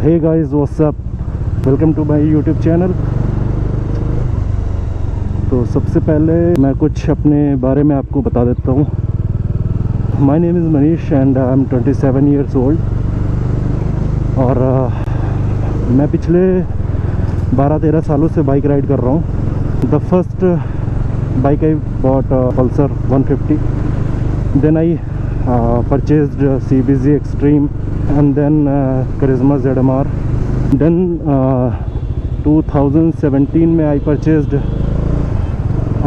Hey guys what's up, welcome to my YouTube channel. तो सबसे पहले मैं कुछ अपने बारे में आपको बता देता हूँ। My name is Manish and I am 27 years old. और मैं पिछले 12-13 सालों से बाइक राइड कर रहा हूँ। The first bike I bought Pulsar 150, then I purchased CBZ Extreme and then Karizma ZMR. Then 2017 में I purchased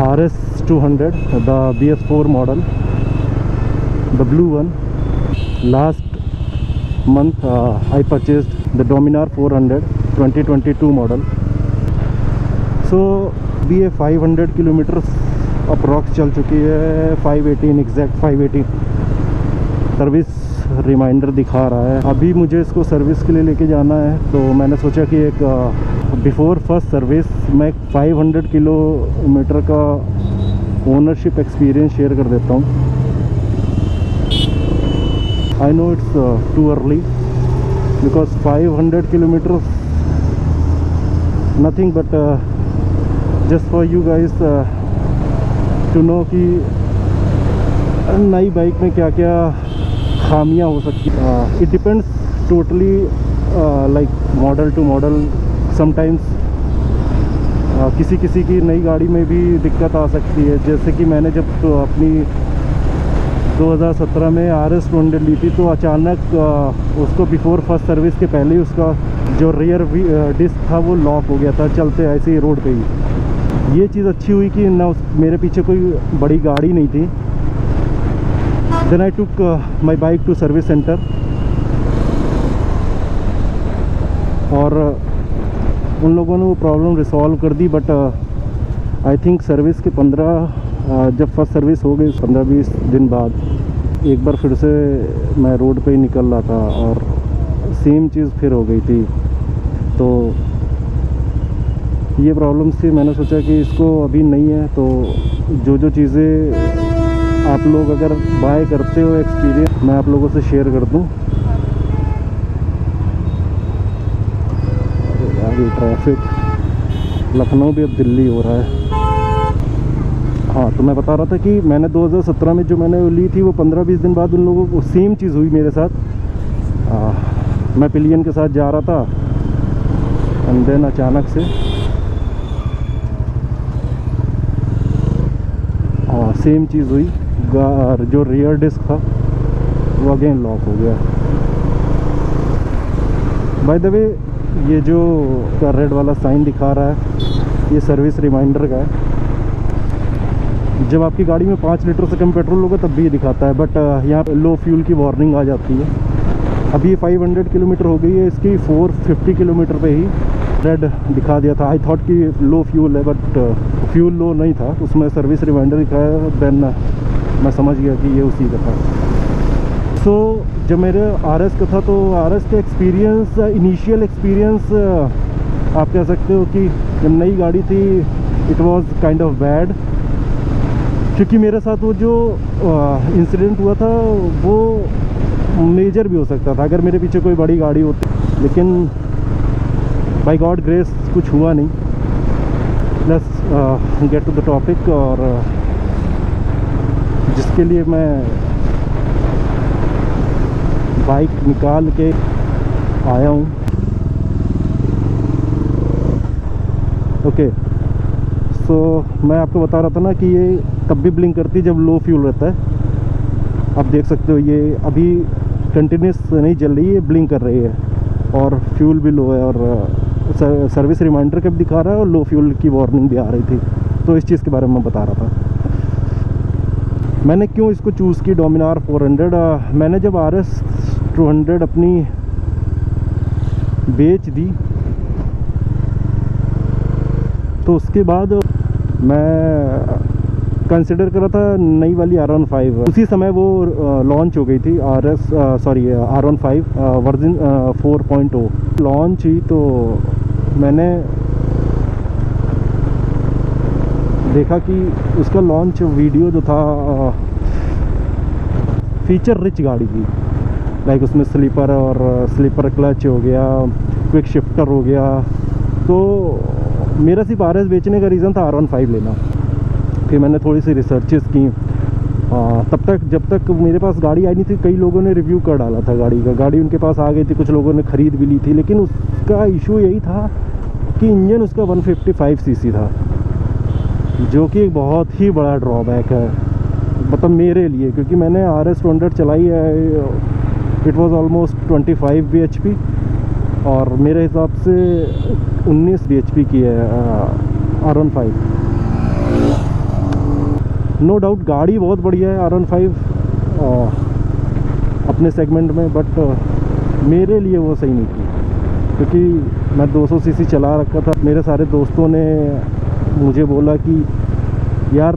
RS 200, the BS4 model, the blue one. Last month I purchased the Dominar 400 2022 model. So भी ये 500 kilometre approx चल चुकी है, 518 exact 518। Service reminder दिखा रहा है। अभी मुझे इसको सर्विस के लिए लेके जाना है, तो मैंने सोचा कि एक बिफोर फर्स्ट सर्विस मैं 500 किलोमीटर का ओनरशिप एक्सपीरियंस शेयर कर देता हूँ। I know it's too early because 500 kilometre nothing but just for you guys to know कि नई बाइक में क्या क्या खामियां हो सकती है। It depends totally like model to model. Sometimes किसी किसी की नई गाड़ी में भी दिक्कत आ सकती है। जैसे कि मैंने जब तो अपनी 2017 में RS 200 ली थी, तो अचानक उसको बिफोर फर्स्ट सर्विस के पहले ही उसका जो रियर डिस्क था वो लॉक हो गया था, चलते ऐसे ही रोड पे ही। ये चीज़ अच्छी हुई कि ना मेरे पीछे कोई बड़ी गाड़ी नहीं थी। Then I took my bike to service center और उन लोगों ने वो प्रॉब्लम रिसॉल्व कर दी। बट आई थिंक सर्विस के 15 जब फर्स्ट सर्विस हो गई 15-20 दिन बाद एक बार फिर से मैं रोड पे ही निकल रहा था और सेम चीज़ फिर हो गई थी। तो ये प्रॉब्लम्स थी। मैंने सोचा कि इसको अभी नहीं है, तो जो चीज़ें आप लोग अगर बाय करते हो एक्सपीरियंस मैं आप लोगों से शेयर कर दूं। यार ये ट्रैफिक, लखनऊ भी अब दिल्ली हो रहा है। हाँ, तो मैं बता रहा था कि मैंने 2017 में जो मैंने ली थी वो 15-20 दिन बाद उन लोगों को सेम चीज़ हुई मेरे साथ। मैं पिलियन के साथ जा रहा था एंड देन अचानक से सेम चीज़ हुई। जो रियर डिस्क था वो अगेन लॉक हो गया। बाय द वे, ये जो रेड वाला साइन दिखा रहा है ये सर्विस रिमाइंडर का है। जब आपकी गाड़ी में 5 लीटर से कम पेट्रोल होगा तब भी ये दिखाता है, बट यहाँ पे लो फ्यूल की वार्निंग आ जाती है। अभी ये 500 किलोमीटर हो गई है, इसकी 450 किलोमीटर पे ही रेड दिखा दिया था। आई थॉट कि लो फ्यूल है, बट फ्यूल लो नहीं था, उसमें सर्विस रिमाइंडर दिखाया। देन मैं समझ गया कि ये उसी का था। सो जब मेरे RS का था, तो RS का एक्सपीरियंस, इनिशियल एक्सपीरियंस आप कह सकते हो कि जब नई गाड़ी थी it was kind of bad, क्योंकि मेरे साथ वो जो इंसिडेंट हुआ था वो मेजर भी हो सकता था अगर मेरे पीछे कोई बड़ी गाड़ी होती, लेकिन बाय गॉड ग्रेस कुछ हुआ नहीं। Let's get to the topic. और जिसके लिए मैं बाइक निकाल के आया हूँ। ओके, सो मैं आपको बता रहा था ना कि ये तब भी ब्लिंक करती है जब लो फ्यूल रहता है। आप देख सकते हो ये अभी कंटिन्यूस नहीं चल रही है, ब्लिंक कर रही है और फ्यूल भी लो है और सर्विस रिमाइंडर का भी दिखा रहा है और लो फ्यूल की वार्निंग भी आ रही थी। तो इस चीज़ के बारे में मैं बता रहा था। मैंने क्यों इसको चूज़ की डोमिनार 400। मैंने जब RS 200 अपनी बेच दी तो उसके बाद मैं कंसिडर कर रहा था नई वाली R15। उसी समय वो लॉन्च हो गई थी R15 वर्जन 4.0 लॉन्च हुई। तो मैंने देखा कि उसका लॉन्च वीडियो जो था फीचर रिच गाड़ी थी। लाइक उसमें स्लीपर और स्लीपर क्लच हो गया, क्विक शिफ्टर हो गया। तो मेरा सिर्फ RS बेचने का रीज़न था R15 लेना। फिर मैंने थोड़ी सी रिसर्चेस की। तब तक जब तक मेरे पास गाड़ी आई नहीं थी, कई लोगों ने रिव्यू कर डाला था गाड़ी का। गाड़ी उनके पास आ गई थी, कुछ लोगों ने ख़रीद भी ली थी, लेकिन उसका इशू यही था कि इंजन उसका 155 सीसी था, जो कि एक बहुत ही बड़ा ड्रॉबैक है मतलब मेरे लिए, क्योंकि मैंने RS 200 चलाई है। इट वाज ऑलमोस्ट 25 bhp और मेरे हिसाब से 19 bhp की है R15। नो डाउट गाड़ी बहुत बढ़िया है R15 अपने सेगमेंट में, बट मेरे लिए वो सही नहीं थी, क्योंकि मैं 200 सीसी चला रखा था। मेरे सारे दोस्तों ने मुझे बोला कि यार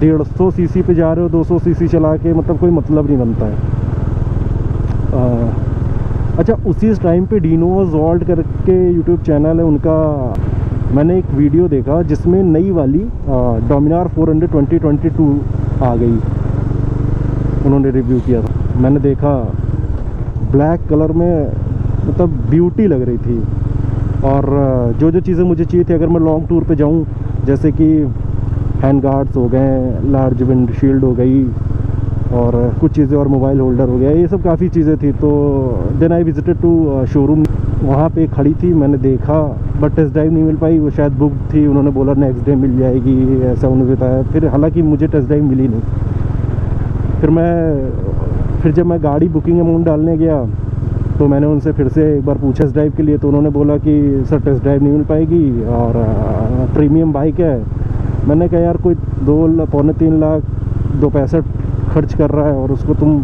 150 सीसी पे जा रहे हो, 200 सीसी चला के मतलब कोई मतलब नहीं बनता है। अच्छा, उसी टाइम पे डिनो जॉल्ट करके यूट्यूब चैनल है उनका, मैंने एक वीडियो देखा जिसमें नई वाली डोमिनार 400 2022 आ गई, उन्होंने रिव्यू किया था। मैंने देखा ब्लैक कलर में, मतलब ब्यूटी लग रही थी। और जो जो चीज़ें मुझे चाहिए थी, अगर मैं लॉन्ग टूर पे जाऊं, जैसे कि हैंड गार्ड्स हो गए, लार्ज विंड शील्ड हो गई और कुछ चीज़ें, और मोबाइल होल्डर हो गया, ये सब काफ़ी चीज़ें थी। तो then I visited to showroom, वहाँ पे खड़ी थी, मैंने देखा, बट टेस्ट ड्राइव नहीं मिल पाई, वो शायद बुक थी। उन्होंने बोला नेक्स्ट डे मिल जाएगी, ऐसा उन्होंने बताया। फिर हालांकि मुझे टेस्ट ड्राइव मिली नहीं। फिर जब मैं गाड़ी बुकिंग अमाउंट डालने गया तो मैंने उनसे फिर से एक बार पूछा टेस्ट ड्राइव के लिए, तो उन्होंने बोला कि सर टेस्ट ड्राइव नहीं मिल पाएगी और प्रीमियम बाइक है। मैंने कहा यार कोई 2 पौने 3 लाख 265 खर्च कर रहा है और उसको तुम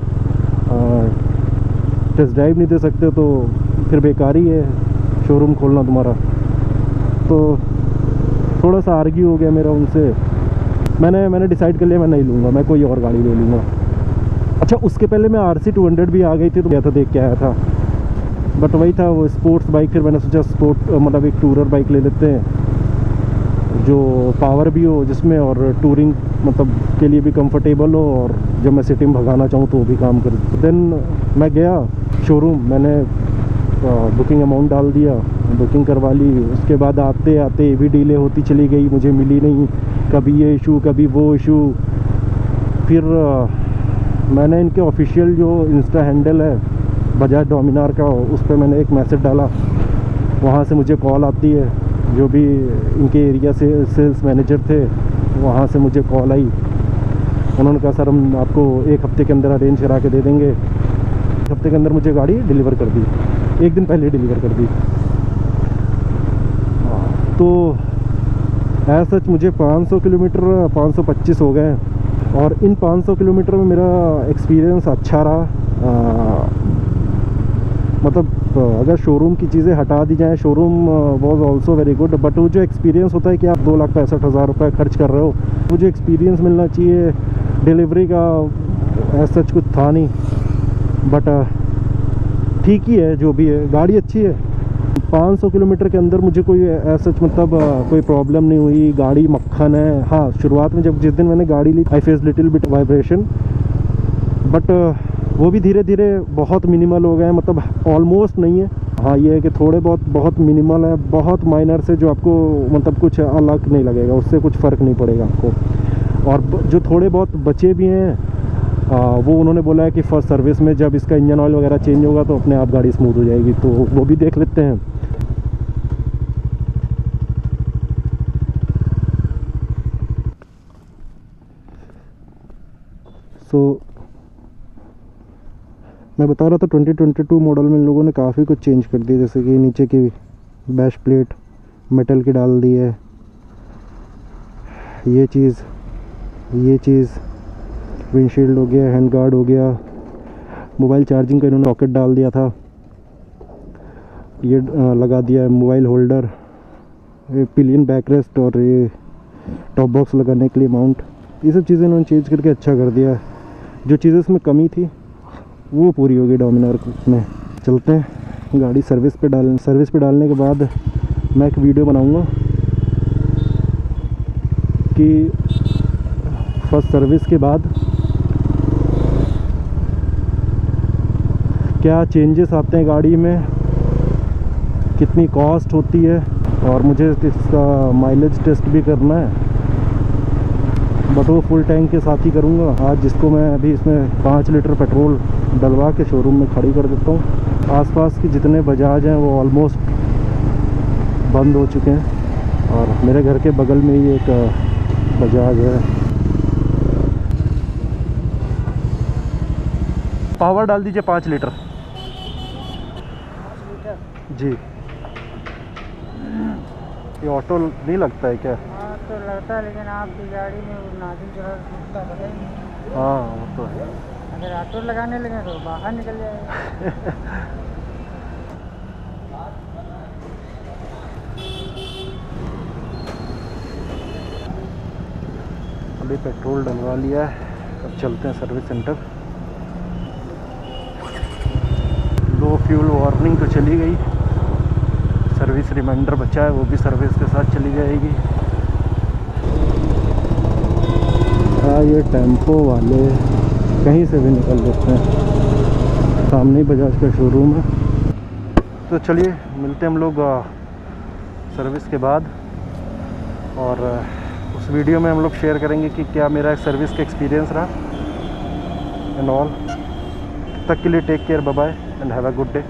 टेस्ट ड्राइव नहीं दे सकते, तो फिर बेकार ही है शोरूम खोलना तुम्हारा। तो थोड़ा सा आर्ग्यू हो गया मेरा उनसे। मैंने डिसाइड कर लिया मैं नहीं लूँगा, मैं कोई और गाड़ी ले लूँगा। अच्छा, उसके पहले मैं RC 200 भी आ गई थी, तो गया था, देख के आया था, बट वही था वो स्पोर्ट्स बाइक। फिर मैंने सोचा स्पोर्ट मतलब एक टूरर बाइक ले लेते हैं, जो पावर भी हो जिसमें, और टूरिंग मतलब के लिए भी कंफर्टेबल हो, और जब मैं सिटी में भगाना चाहूँ तो वो भी काम कर। देन मैं गया शोरूम, मैंने बुकिंग अमाउंट डाल दिया, बुकिंग करवा ली। उसके बाद आते आते ये भी डिले होती चली गई, मुझे मिली नहीं, कभी ये इशू कभी वो इशू। फिर मैंने इनके ऑफिशियल जो इंस्टा हैंडल है बजाज डोमिनार का, उस पर मैंने एक मैसेज डाला, वहाँ से मुझे कॉल आती है। जो भी इनके एरिया से सेल्स मैनेजर थे, वहाँ से मुझे कॉल आई। उन्होंने कहा सर हम आपको 1 हफ्ते के अंदर अरेंज करा के दे देंगे। 1 हफ्ते के अंदर मुझे गाड़ी डिलीवर कर दी, 1 दिन पहले डिलीवर कर दी। तो ऐसा सच मुझे 500 किलोमीटर 525 हो गए, और इन 500 किलोमीटर में मेरा एक्सपीरियंस अच्छा रहा। मतलब अगर शोरूम की चीज़ें हटा दी जाएँ, showroom was also very good, but वो जो एक्सपीरियंस होता है कि आप 2,65,000 रुपये खर्च कर रहे हो, वो जो एक्सपीरियंस मिलना चाहिए डिलीवरी का, ऐसा सच कुछ था नहीं। बट ठीक ही है, जो भी है, गाड़ी अच्छी है। 500 किलोमीटर के अंदर मुझे कोई ऐसा मतलब कोई प्रॉब्लम नहीं हुई, गाड़ी मक्खन है। हाँ, शुरुआत में जिस दिन मैंने गाड़ी ली, I face little bit vibration, but वो भी धीरे धीरे बहुत मिनिमल हो गए, मतलब ऑलमोस्ट नहीं है। हाँ, ये है कि थोड़े बहुत मिनिमल है, बहुत माइनर से, जो आपको मतलब कुछ अलग नहीं लगेगा, उससे कुछ फ़र्क नहीं पड़ेगा आपको। और जो थोड़े बहुत बचे भी हैं, वो उन्होंने बोला है कि फर्स्ट सर्विस में जब इसका इंजन ऑयल वगैरह चेंज होगा तो अपने आप गाड़ी स्मूथ हो जाएगी, तो वो भी देख लेते हैं। सो मैं बता रहा था 2022 मॉडल में इन लोगों ने काफ़ी कुछ चेंज कर दिया, जैसे कि नीचे की बैश प्लेट मेटल की डाल दी है, ये चीज़ विंडशील्ड हो गया, हैंड गार्ड हो गया, मोबाइल चार्जिंग का इन्होंने सॉकेट डाल दिया था, ये लगा दिया है मोबाइल होल्डर, ये पिलियन बैक रेस्ट और ये टॉप बॉक्स लगाने के लिए माउंट, ये सब चीज़ें इन्होंने चेंज करके अच्छा कर दिया। जो चीज़ें इसमें कमी थी वो पूरी होगी डोमिनार में। चलते हैं गाड़ी सर्विस पे डालने के बाद मैं एक वीडियो बनाऊंगा कि फर्स्ट सर्विस के बाद क्या चेंजेस आते हैं गाड़ी में, कितनी कॉस्ट होती है, और मुझे इसका माइलेज टेस्ट भी करना है, बट वो फुल टैंक के साथ ही करूँगा आज, जिसको मैं अभी इसमें 5 लीटर पेट्रोल डलवा के शोरूम में खड़ी कर देता हूँ। आसपास के जितने बजाज हैं वो ऑलमोस्ट बंद हो चुके हैं, और मेरे घर के बगल में ही एक बजाज है। पावर डाल दीजिए 5 लीटर जी। ये ऑटो नहीं लगता है क्या? हाँ तो लगता है, लेकिन आपकी गाड़ी में वो नाजिल जो है टूटता है। हाँ वो तो है। अगर ऑटो लगाने लगे तो बाहर निकल जाएगा। अभी पेट्रोल डलवा लिया है, अब चलते हैं सर्विस सेंटर। लो फ्यूल वार्निंग तो चली गई, सर्विस रिमाइंडर बचा है, वो भी सर्विस के साथ चली जाएगी। हाँ ये टेम्पो वाले कहीं से भी निकल लेते हैं, सामने ही बजाज का शोरूम है। तो चलिए मिलते हैं हम लोग सर्विस के बाद, और उस वीडियो में हम लोग शेयर करेंगे कि क्या मेरा सर्विस का एक्सपीरियंस रहा एंड ऑल। तब तक के लिए take care, bye bye and have a good day.